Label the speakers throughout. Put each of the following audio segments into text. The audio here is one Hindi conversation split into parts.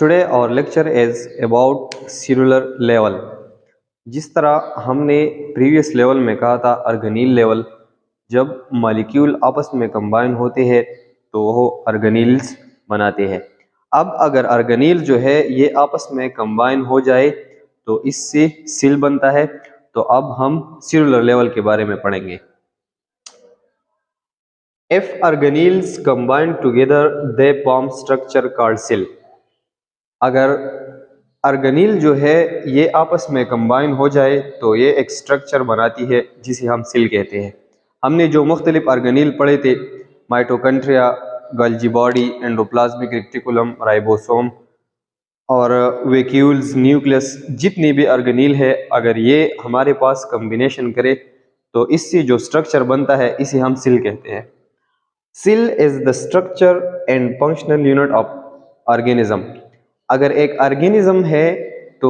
Speaker 1: Today our lecture is about cellular level. जिस तरह हमने प्रीवियस लेवल में कहा था अर्गेनील लेवल, जब मॉलिक्यूल आपस में कंबाइन होते हैं तो वो अर्गेनील्स बनाते हैं। अब अगर अर्गेनील जो है ये आपस में कंबाइन हो जाए तो इससे सिल बनता है। तो अब हम सेलुलर लेवल के बारे में पढ़ेंगे। If organelles combine together, they form structure called cell। अगर अर्गेनील जो है ये आपस में कंबाइन हो जाए तो ये एक स्ट्रक्चर बनाती है जिसे हम सेल कहते हैं। हमने जो मुख्तलिफ अर्गेनील पढ़े थे, mitochondria, Golgi body, endoplasmic reticulum, ribosome और वैक्यूल्स, न्यूक्लियस, जितनी भी अर्गेनील है, अगर ये हमारे पास कम्बिनेशन करे तो इससे जो स्ट्रक्चर बनता है इसे हम सेल कहते हैं। Cell is the structure and functional unit of organism. अगर एक ऑर्गेनिज्म है तो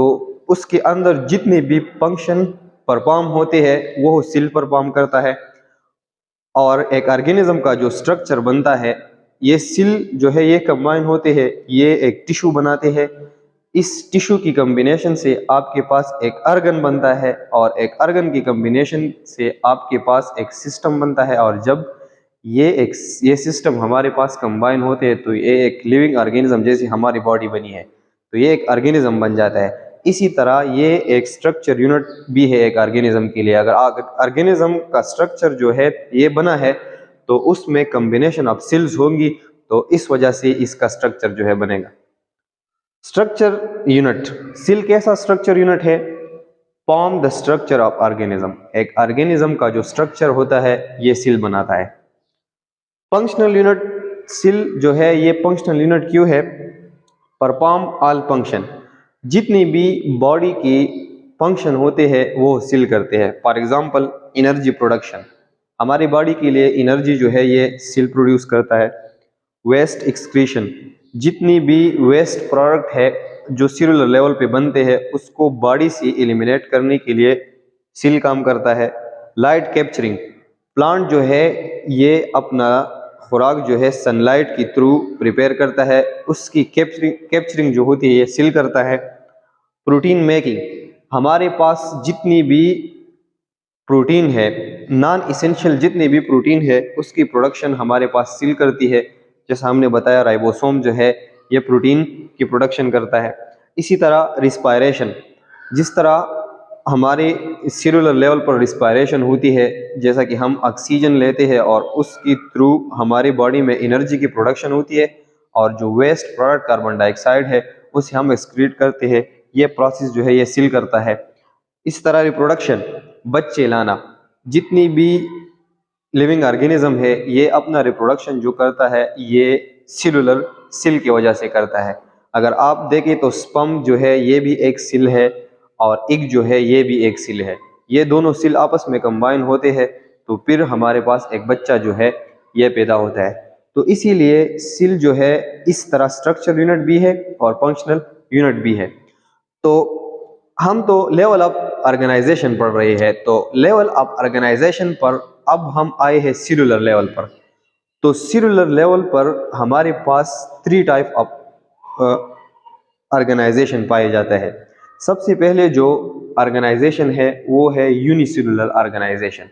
Speaker 1: उसके अंदर जितने भी फंक्शन परफॉर्म होते हैं वो सेल परफॉर्म करता है। और एक ऑर्गेनिज्म का जो स्ट्रक्चर बनता है, ये सेल जो है ये कंबाइन होते हैं, ये एक टिश्यू बनाते हैं। इस टिश्यू की कम्बिनेशन से आपके पास एक ऑर्गन बनता है और एक ऑर्गन की कम्बिनेशन से आपके पास एक सिस्टम बनता है। और जब ये सिस्टम हमारे पास कंबाइन होते हैं तो ये एक लिविंग ऑर्गेनिज्म, जैसे हमारी बॉडी बनी है तो ये एक ऑर्गेनिज्म बन जाता है। इसी तरह ये एक स्ट्रक्चर यूनिट भी है एक ऑर्गेनिज्म के लिए। अगर ऑर्गेनिज्म का स्ट्रक्चर जो है ये बना है तो उसमें कम्बिनेशन ऑफ सेल्स होंगी, तो इस वजह से इसका स्ट्रक्चर जो है बनेगा। स्ट्रक्चर यूनिट, सेल कैसा स्ट्रक्चर यूनिट है? Form the structure of organism. एक ऑर्गेनिज्म का जो स्ट्रक्चर होता है ये सेल बनाता है। फंक्शनल यूनिट, सेल जो है ये फंक्शनल यूनिट क्यों है? परफॉर्म ऑल फंक्शन, जितनी भी बॉडी की फंक्शन होते हैं वो सेल करते हैं। फॉर एग्जांपल एनर्जी प्रोडक्शन, हमारी बॉडी के लिए एनर्जी जो है ये सेल प्रोड्यूस करता है। वेस्ट एक्सक्रीशन, जितनी भी वेस्ट प्रोडक्ट है जो सेलुलर लेवल पे बनते हैं उसको बॉडी से एलिमिनेट करने के लिए सेल काम करता है। लाइट कैप्चरिंग, प्लांट जो है ये अपना खुराक जो है सनलाइट के थ्रू प्रिपेयर करता है, उसकी कैप्चरिंग जो होती है ये सेल करता है। प्रोटीन मेकिंग, हमारे पास जितनी भी प्रोटीन है, नॉन इसेंशियल जितनी भी प्रोटीन है उसकी प्रोडक्शन हमारे पास सेल करती है। जैसा हमने बताया राइबोसोम जो है ये प्रोटीन की प्रोडक्शन करता है। इसी तरह रिस्पायरेशन, जिस तरह हमारे सेलुलर लेवल पर रिस्पायरेशन होती है, जैसा कि हम ऑक्सीजन लेते हैं और उसके थ्रू हमारी बॉडी में एनर्जी की प्रोडक्शन होती है, और जो वेस्ट प्रोडक्ट कार्बन डाइऑक्साइड है उसे हम एक्सक्रीट करते हैं, ये प्रोसेस जो है ये सेल करता है। इस तरह रिप्रोडक्शन, बच्चे लाना, जितनी भी लिविंग ऑर्गेनिज्म है ये अपना रिप्रोडक्शन जो करता है ये सेलुलर सेल की वजह से करता है। अगर आप देखें तो स्पर्म जो है ये भी एक सेल है और एग जो है ये भी एक सेल है। ये दोनों सेल आपस में कंबाइन होते हैं तो फिर हमारे पास एक बच्चा जो है ये पैदा होता है। तो इसीलिए सेल जो है इस तरह स्ट्रक्चर यूनिट भी है और फंक्शनल यूनिट भी है। तो हम तो लेवल ऑफ ऑर्गेनाइजेशन पढ़ रहे हैं, तो लेवल ऑफ ऑर्गेनाइजेशन पर अब हम आए हैं सेलुलर लेवल पर। तो सेलुलर लेवल पर हमारे पास 3 टाइप ऑफ ऑर्गेनाइजेशन पाए जाता है। सबसे पहले जो ऑर्गेनाइजेशन है वो है यूनिसेलुलर ऑर्गेनाइजेशन।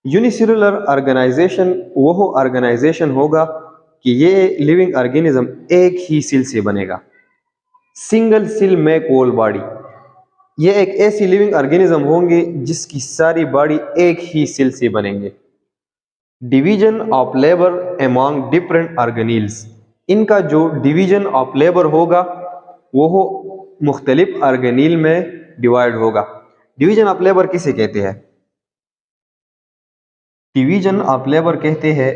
Speaker 1: यूनिसेलुलर ऑर्गेनाइजेशन वो ऑर्गेनाइजेशन होगा कि ये लिविंग ऑर्गेनिज्म एक ही सेल से बनेगा। Single cell make whole body, ये एक ऐसी लिविंग ऑर्गेनिज्म होंगे जिसकी सारी बॉडी एक ही सेल से बनेंगे। Division of labour among different organelles, इनका जो डिवीजन ऑफ लेबर होगा वो मुख्तलिफ ऑर्गेनील में डिवाइड होगा। डिवीजन ऑफ लेबर किसे कहते हैं? डिवीजन ऑफ लेबर कहते हैं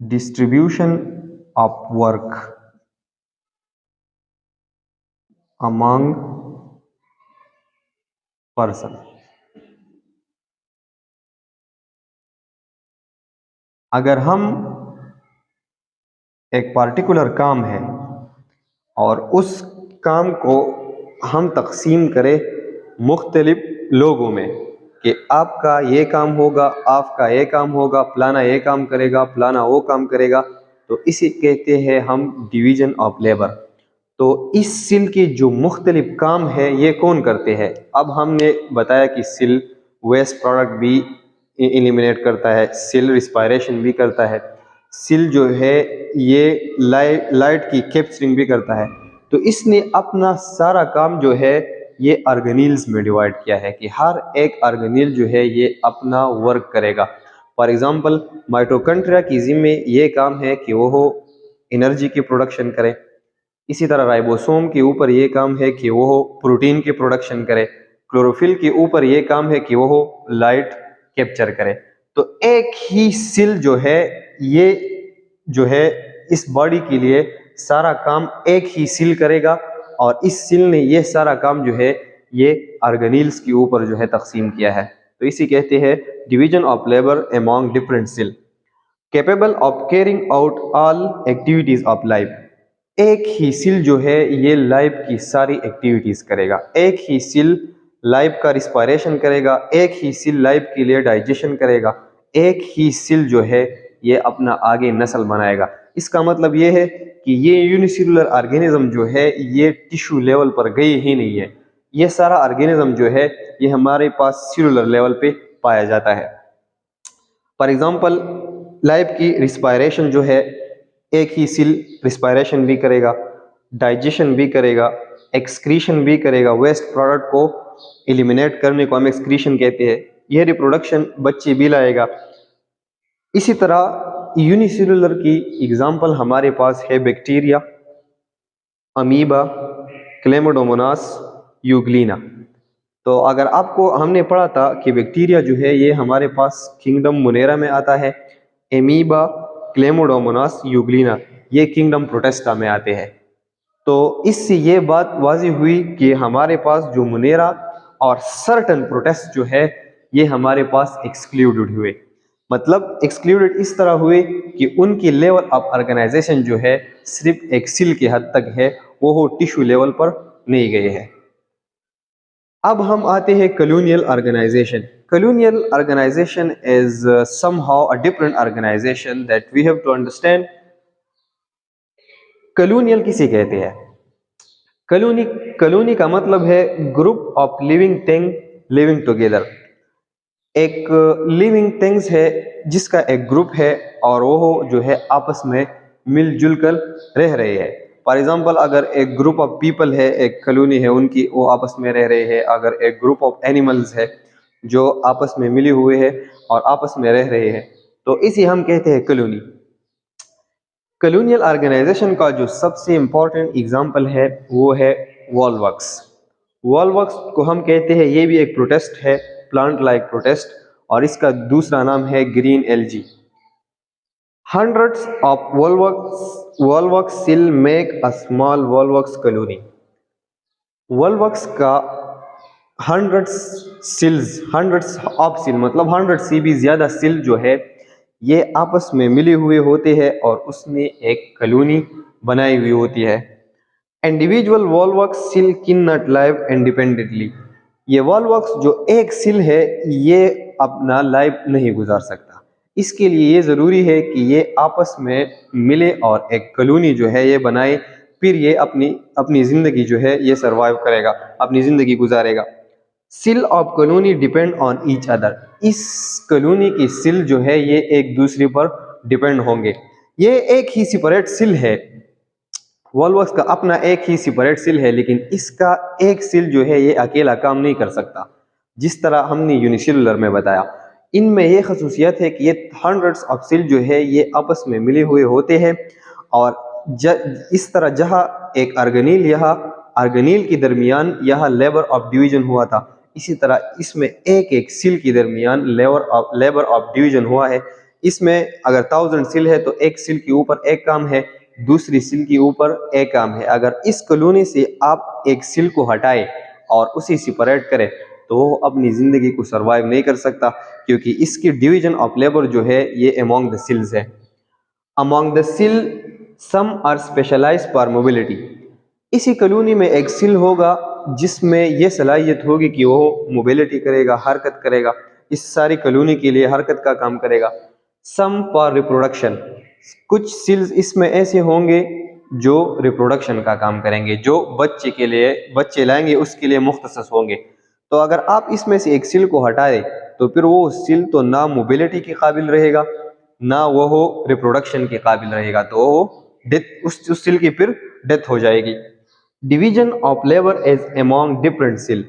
Speaker 1: distribution of work among person. अगर हम एक पार्टिकुलर काम है और उस काम को हम तकसीम करें मुख्तलिफ लोगों में कि आपका ये काम होगा, आपका ये काम होगा, फलाना ये काम करेगा, फलाना वो काम करेगा, तो इसे कहते हैं हम डिवीजन ऑफ लेबर। तो इस सिल के जो मुख्तलिफ काम है ये कौन करते हैं? अब हमने बताया कि सिल वेस्ट प्रोडक्ट भी एलिमिनेट करता है, सिल रिस्पायरेशन भी करता है, सिल जो है ये लाइट की कैप्चरिंग भी करता है। तो इसने अपना सारा काम जो है ये ऑर्गेनील्स में डिवाइड किया है कि हर एक ऑर्गेनील जो है ये अपना वर्क करेगा। फॉर एग्जांपल माइटोकॉन्ड्रिया की जिम्मे ये काम है कि वो एनर्जी की प्रोडक्शन करे। इसी तरह राइबोसोम के ऊपर ये काम है कि वो प्रोटीन की प्रोडक्शन करे। क्लोरोफिल के ऊपर ये काम है कि वो लाइट कैप्चर करे। तो एक ही सेल जो है ये जो है इस बॉडी के लिए सारा काम एक ही सेल करेगा और इस सेल ने ये सारा काम जो है ये ऑर्गेनील्स के ऊपर जो है तकसीम किया है। तो इसी कहते हैं division of labour among different cell capable of carrying out all activities of life. एक ही सेल जो है ये लाइफ की सारी एक्टिविटीज करेगा। एक ही सेल लाइफ का रिस्पायरेशन करेगा, एक ही सेल लाइफ के लिए डाइजेशन करेगा, एक ही सेल जो है ये अपना आगे नस्ल बनाएगा। इसका मतलब ये है कि ये यूनिसेलुलर ऑर्गेनिज्म जो है ये टिश्यू लेवल पर गई ही नहीं है। ये सारा ऑर्गेनिज्म जो है ये हमारे पास सेलुलर लेवल पे पाया जाता है। फॉर एग्जांपल लाइफ की रिस्पायरेशन जो है एक ही सेल रिस्पायरेशन भी करेगा, डाइजेशन भी करेगा, एक्सक्रीशन भी करेगा। वेस्ट प्रोडक्ट को एलिमिनेट करने को हम एक्सक्रीशन कहते हैं। यह रिप्रोडक्शन बच्चे भी लाएगा। इसी तरह यूनिसेलुलर की एग्जांपल हमारे पास है बैक्टीरिया, अमीबा, क्लेमाडोमोनास, यूग्लिना। तो अगर आपको हमने पढ़ा था कि बैक्टीरिया जो है ये हमारे पास किंगडम मोनेरा में आता है, एमीबा, क्लेमाडोमोनास, यूग्लिना ये किंगडम प्रोटेस्टा में आते हैं। तो इससे ये बात वाज़ी हुई कि हमारे पास जो मोनेरा और सर्टन प्रोटेस्ट जो है ये हमारे पास एक्सक्लूडेड हुए। मतलब एक्सक्लूडेड इस तरह हुए कि उनकी लेवल ऑफ ऑर्गेनाइजेशन जो है सिर्फ एक सेल के हद तक है, वो टिश्यू लेवल पर नहीं गए हैं। अब हम आते हैं colonial organization. Colonial organization is somehow a different organization that we have to understand. Colonial किसे कहते हैं? कॉलोनी का मतलब है group of living thing living together. एक लिविंग थिंग्स है जिसका एक ग्रुप है और वो जो है आपस में मिलजुल कर रह रहे हैं। फॉर एग्जाम्पल अगर एक ग्रुप ऑफ पीपल है, एक कॉलोनी है उनकी, वो आपस में रह रहे हैं। अगर एक ग्रुप ऑफ एनिमल्स है जो आपस में मिले हुए हैं और आपस में रह रहे हैं, तो इसे हम कहते हैं कॉलोनी। कॉलोनियल ऑर्गेनाइजेशन का जो सबसे इम्पोर्टेंट एग्जाम्पल है वो है वॉलवॉक्स। वॉलवॉक्स को हम कहते हैं, ये भी एक प्रोटेस्ट है, प्लांट लाइक प्रोटेस्ट, और इसका दूसरा नाम है green algae. Hundreds of volvox cell make a small volvox colony. Volvox का हंड्रेड्स ऑफ सेल मतलब 100 से भी ज्यादा सेल जो है ये आपस में मिले हुए होते हैं और उसमें एक कॉलोनी बनाई हुई होती है। Individual volvox cell can not live independently. ये वॉलवॉक्स जो एक सेल है ये अपना लाइफ नहीं गुजार सकता। इसके लिए ये ज़रूरी है कि ये आपस में मिले और एक कॉलोनी जो है ये बनाए, फिर ये अपनी ज़िंदगी जो है ये सरवाइव करेगा, अपनी ज़िंदगी गुजारेगा। Cell of colony depend on each other. इस कॉलोनी की सेल जो है ये एक दूसरे पर डिपेंड होंगे। ये एक ही सेपरेट सेल है, वॉलवॉक्स का अपना एक ही सेपरेट सेल है, लेकिन इसका एक सेल जो है ये अकेला काम नहीं कर सकता, जिस तरह हमने यूनिसेलुलर में बताया। इनमें यह खसूसियत है कि ये हंड्रेड्स ऑफ सेल जो है ये आपस में मिले हुए होते हैं और इस तरह जहाँ एक ऑर्गेनील के दरमियान यहाँ लेबर ऑफ डिवीजन हुआ था, इसी तरह इसमें एक एक सेल के दरमियान लेबर ऑफ डिवीजन हुआ है। इसमें अगर 1000 सेल है तो एक सेल के ऊपर एक काम है, दूसरी सेल के ऊपर एक काम है। अगर इस कॉलोनी से आप एक सेल को हटाए और उसे सेपरेट करें तो वो अपनी ज़िंदगी को सरवाइव नहीं कर सकता, क्योंकि इसकी डिवीजन ऑफ लेबर जो है ये अमॉन्ग द सेल्स है। Among the cell some are specialised for mobility. इसी कॉलोनी में एक सेल होगा जिसमें यह सलाहियत होगी कि वो मोबिलिटी करेगा, हरकत करेगा, इस सारी कॉलोनी के लिए हरकत का काम करेगा। सम फॉर रिप्रोडक्शन, कुछ सेल्स इसमें ऐसे होंगे जो रिप्रोडक्शन का काम करेंगे, जो बच्चे के लिए बच्चे लाएंगे उसके लिए मुख्तसस होंगे। तो अगर आप इसमें से एक सेल को हटा दें तो फिर वो सेल तो ना मोबिलिटी के काबिल रहेगा, ना वो रिप्रोडक्शन के काबिल रहेगा, तो वो डेथ उस सेल की फिर डेथ हो जाएगी। Division of labour as among different cell,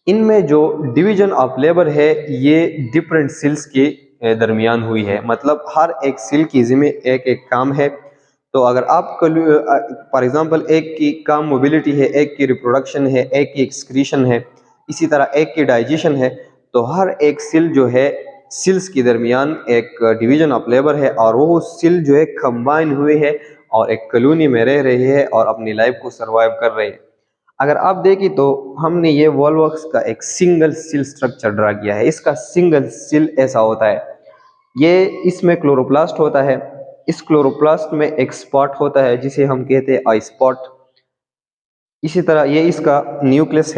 Speaker 1: इनमें जो डिवीजन ऑफ लेबर है ये डिफरेंट सेल्स के दरमियान हुई है, मतलब हर एक सेल की जिम्मे एक एक काम है। तो अगर आप फॉर एग्जांपल एक की काम मोबिलिटी है, एक की रिप्रोडक्शन है, एक की एक्सक्रीशन है, इसी तरह एक की डाइजेशन है, तो हर एक सेल जो है सेल्स के दरमियान एक डिवीजन ऑफ लेबर है और वो सेल जो है कंबाइन हुए है और एक कॉलोनी में रह रही है और अपनी लाइफ को सरवाइव कर रहे हैं। अगर आप देखें तो हमने ये वॉलवॉक्स का एक सिंगल सेल स्ट्रक्चर ड्रा किया है। इसका सिंगल सेल ऐसा होता है, ये इसमें क्लोरोप्लास्ट होता है, इस क्लोरोप्लास्ट में एक स्पॉट होता है जिसे हम कहते हैं आई स्पॉट। इसी तरह ये इसका न्यूक्लियस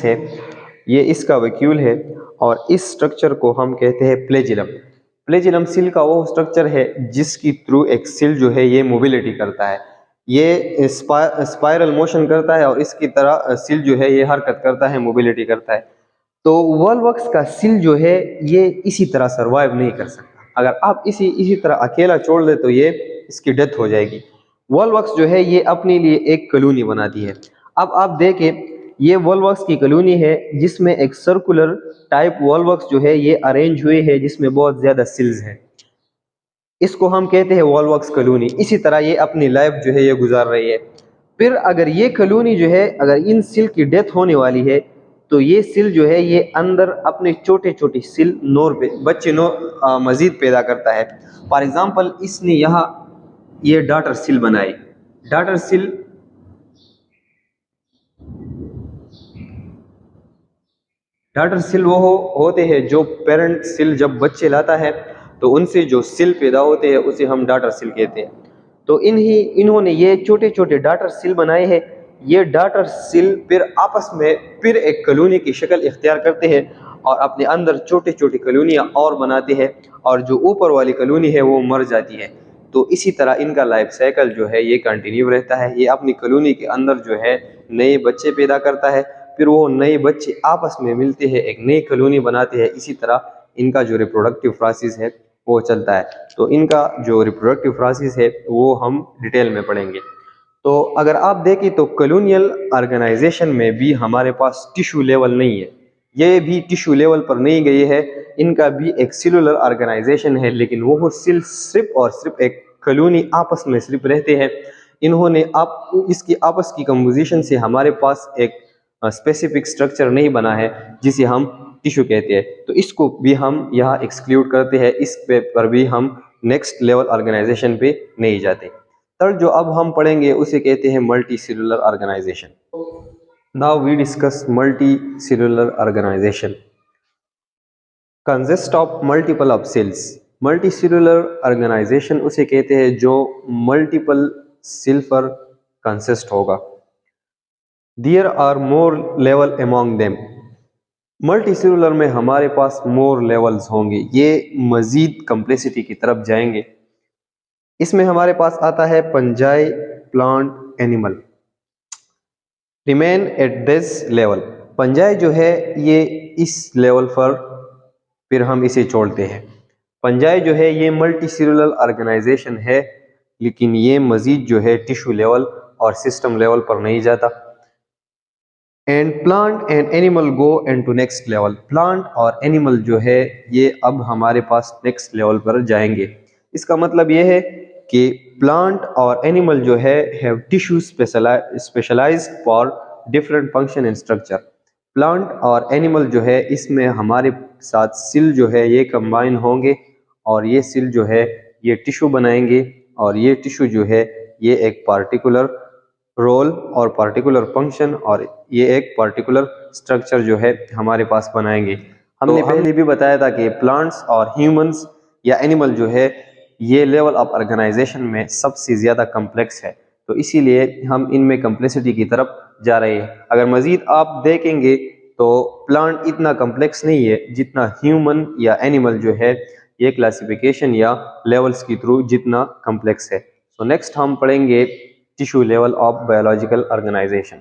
Speaker 1: है, ये इसका वैक्यूल है और इस स्ट्रक्चर को हम कहते हैं फ्लैजिलम। फ्लैजिलम सेल का वो स्ट्रक्चर है जिसकी थ्रू एक सेल जो है ये मोबिलिटी करता है, ये स्पाइरल मोशन करता है और इसकी तरह सेल जो है ये हरकत करता है, मोबिलिटी करता है। तो वॉलवॉक्स का सेल जो है ये इसी तरह सरवाइव नहीं कर सकता, अगर आप इसी तरह अकेला छोड़ दे तो ये इसकी डेथ हो जाएगी। वॉलवॉक्स जो है ये अपने लिए एक कॉलोनी बनाती है। अब आप देखें ये वॉलवॉक्स की कॉलोनी है जिसमें एक सर्कुलर टाइप वॉलवॉक्स जो है ये अरेंज हुए है जिसमें बहुत ज्यादा सेल्स हैं, इसको हम कहते हैं वॉलवॉक्स कॉलोनी। इसी तरह ये अपनी लाइफ जो है ये गुजार रही है। फिर अगर ये कॉलोनी जो है अगर इन सेल की डेथ होने वाली है तो ये सेल जो है ये अंदर अपने छोटे छोटे सेल बच्चे मजीद पैदा करता है। फॉर एग्जांपल इसने यहाँ ये डॉटर सेल बनाई, डॉटर सेल वो होते हैं जो पेरेंट सेल जब बच्चे लाता है तो उनसे जो सेल पैदा होते हैं उसे हम डॉटर सेल कहते हैं। तो इन्होंने ये छोटे छोटे डॉटर सेल बनाए हैं। ये डॉटर सेल फिर आपस में फिर एक कॉलोनी की शक्ल इख्तियार करते हैं और अपने अंदर छोटे छोटे कॉलोनियाँ और बनाते हैं और जो ऊपर वाली कॉलोनी है वो मर जाती है। तो इसी तरह इनका लाइफ साइकिल जो है ये कंटिन्यू रहता है। ये अपनी कॉलोनी के अंदर जो है नए बच्चे पैदा करता है, फिर वो नए बच्चे आपस में मिलते हैं, एक नई कॉलोनी बनाते हैं। इसी तरह इनका जो रिप्रोडक्टिव प्रोसेस है वो चलता है। तो इनका जो रिप्रोडक्टिव प्रोसेस है वो हम डिटेल में पढ़ेंगे। तो अगर आप देखें तो कॉलोनियल ऑर्गेनाइजेशन में भी हमारे पास टिश्यू लेवल नहीं है, ये भी टिश्यू लेवल पर नहीं गए है, इनका भी एक सेलुलर ऑर्गेनाइजेशन है, लेकिन वो सिर्फ और सिर्फ एक कॉलोनी आपस में सिर्फ रहते हैं। इन्होंने आप इसकी आपस की कंपोजिशन से हमारे पास एक स्पेसिफिक स्ट्रक्चर नहीं बना है जिसे हम टिश्यू कहते हैं। तो इसको भी हम यहाँ एक्सक्लूड करते हैं, इस पे पर भी हम नेक्स्ट लेवल ऑर्गेनाइजेशन पे नहीं जाते। थर्ड जो अब हम पढ़ेंगे उसे कहते हैं multi cellular organization. Now we discuss multi cellular organization consist of multiple of cells. Multi cellular organization उसे कहते हैं जो मल्टीपल सेल पर कंसिस्ट होगा। There are more level among them, multi cellular में हमारे पास मोर लेवल्स होंगे, ये मजीद कम्प्लेक्सिटी की तरफ जाएंगे। इसमें हमारे पास आता है fungi, plant, animal. Remain at this level, fungi जो है ये इस लेवल पर फिर हम इसे छोड़ते हैं। पंजाई जो है ये मल्टी सेलुलर ऑर्गेनाइजेशन है, लेकिन ये मजीद जो है टिश्यू लेवल और सिस्टम लेवल पर नहीं जाता। And plant and animal go and to next level, plant और एनिमल जो है ये अब हमारे पास नेक्स्ट लेवल पर जाएंगे। इसका मतलब ये है कि प्लांट और एनिमल जो है have tissue specialised for different function and structure. Plant और एनिमल जो है इसमें हमारे साथ सेल जो है ये कंबाइन होंगे और ये सेल जो है ये टिश्यू बनाएंगे और ये टिश्यू जो है ये एक पार्टिकुलर रोल और पार्टिकुलर फंक्शन और ये एक पार्टिकुलर स्ट्रक्चर जो है हमारे पास बनाएंगे। हमने पहले भी बताया था कि प्लांट्स और ह्यूमंस या एनिमल जो है ये लेवल ऑफ ऑर्गेनाइजेशन में सबसे ज़्यादा कम्प्लेक्स है, तो इसीलिए हम इनमें कम्प्लेक्सिटी की तरफ जा रहे हैं। अगर मज़ीद आप देखेंगे तो प्लांट इतना कम्प्लेक्स नहीं है जितना ह्यूमन या एनिमल जो है ये क्लासिफिकेशन या लेवल्स के थ्रू जितना कम्प्लेक्स है। सो नेक्स्ट हम पढ़ेंगे tissue level of biological organisation.